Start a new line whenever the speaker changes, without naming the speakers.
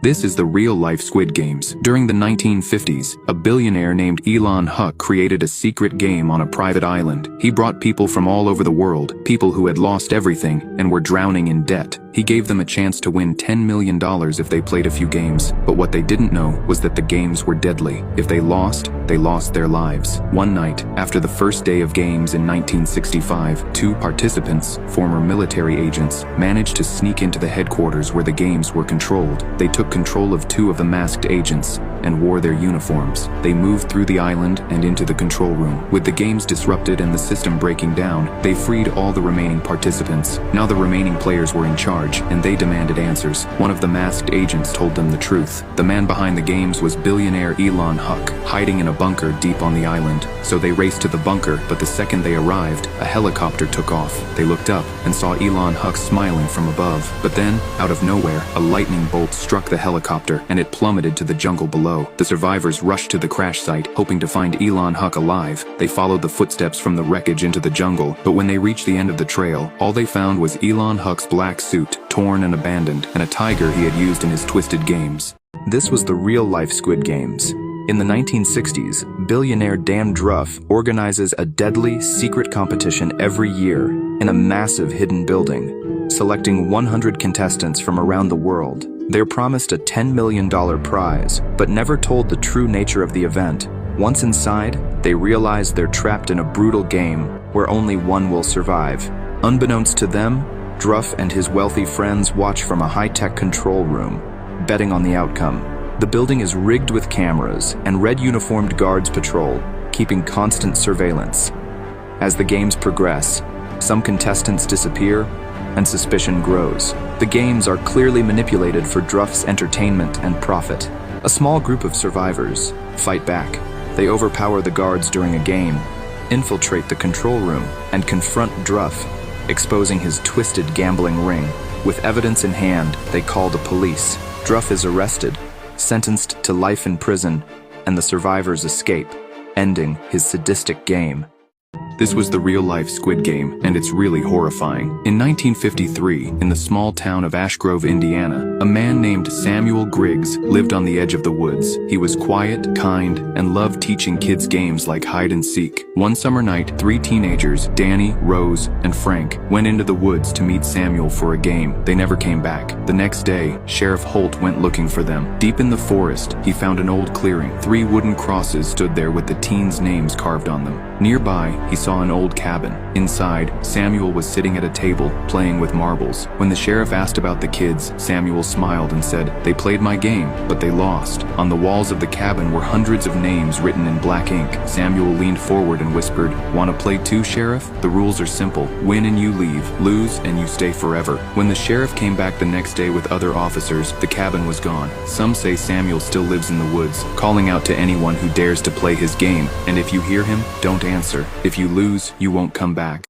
This is the real-life Squid Games. During the 1950s, a billionaire named Elon Huck created a secret game on a private island. He brought people from all over the world, people who had lost everything and were drowning in debt. He gave them a chance to win $10 million if they played a few games. But what they didn't know was that the games were deadly. If they lost their lives. One night, after the first day of games in 1965, two participants, former military agents, managed to sneak into the headquarters where the games were controlled. They took control of two of the masked agents and wore their uniforms. They moved through the island and into the control room. With the games disrupted and the system breaking down, they freed all the remaining participants. Now the remaining players were in charge, and they demanded answers. One of the masked agents told them the truth. The man behind the games was billionaire Elon Huck, hiding in a bunker deep on the island. So they raced to the bunker, but the second they arrived, a helicopter took off. They looked up and saw Elon Huck smiling from above. But then, out of nowhere, a lightning bolt struck the helicopter, and it plummeted to the jungle below. The survivors rushed to the crash site, hoping to find Elon Huck alive. They followed the footsteps from the wreckage into the jungle, but when they reached the end of the trail, all they found was Elon Huck's black suit, torn and abandoned, and a tiger he had used in his twisted games. This was the real-life Squid Games. In the 1960s, billionaire Dan Druff organizes a deadly, secret competition every year in a massive hidden building, selecting 100 contestants from around the world. They're promised a $10 million prize, but never told the true nature of the event. Once inside, they realize they're trapped in a brutal game where only one will survive. Unbeknownst to them, Druff and his wealthy friends watch from a high-tech control room, betting on the outcome. The building is rigged with cameras, and red-uniformed guards patrol, keeping constant surveillance. As the games progress, some contestants disappear, and suspicion grows. The games are clearly manipulated for Druff's entertainment and profit. A small group of survivors fight back. They overpower the guards during a game, infiltrate the control room, and confront Druff, exposing his twisted gambling ring. With evidence in hand, they call the police. Druff is arrested, sentenced to life in prison, and the survivors escape, ending his sadistic game. This was the real-life Squid Game, and it's really horrifying. In 1953, in the small town of Ash Grove, Indiana, a man named Samuel Griggs lived on the edge of the woods. He was quiet, kind, and loved teaching kids games like hide and seek. One summer night, three teenagers, Danny, Rose, and Frank, went into the woods to meet Samuel for a game. They never came back. The next day, Sheriff Holt went looking for them. Deep in the forest, he found an old clearing. Three wooden crosses stood there with the teens' names carved on them. Nearby, he saw an old cabin. Inside, Samuel was sitting at a table, playing with marbles. When the sheriff asked about the kids, Samuel smiled and said, "They played my game, but they lost." On the walls of the cabin were hundreds of names written in black ink. Samuel leaned forward and whispered, "Want to play too, Sheriff? The rules are simple. Win and you leave. Lose and you stay forever." When the sheriff came back the next day with other officers, the cabin was gone. Some say Samuel still lives in the woods, calling out to anyone who dares to play his game. And if you hear him, don't answer. If you lose, you won't come back.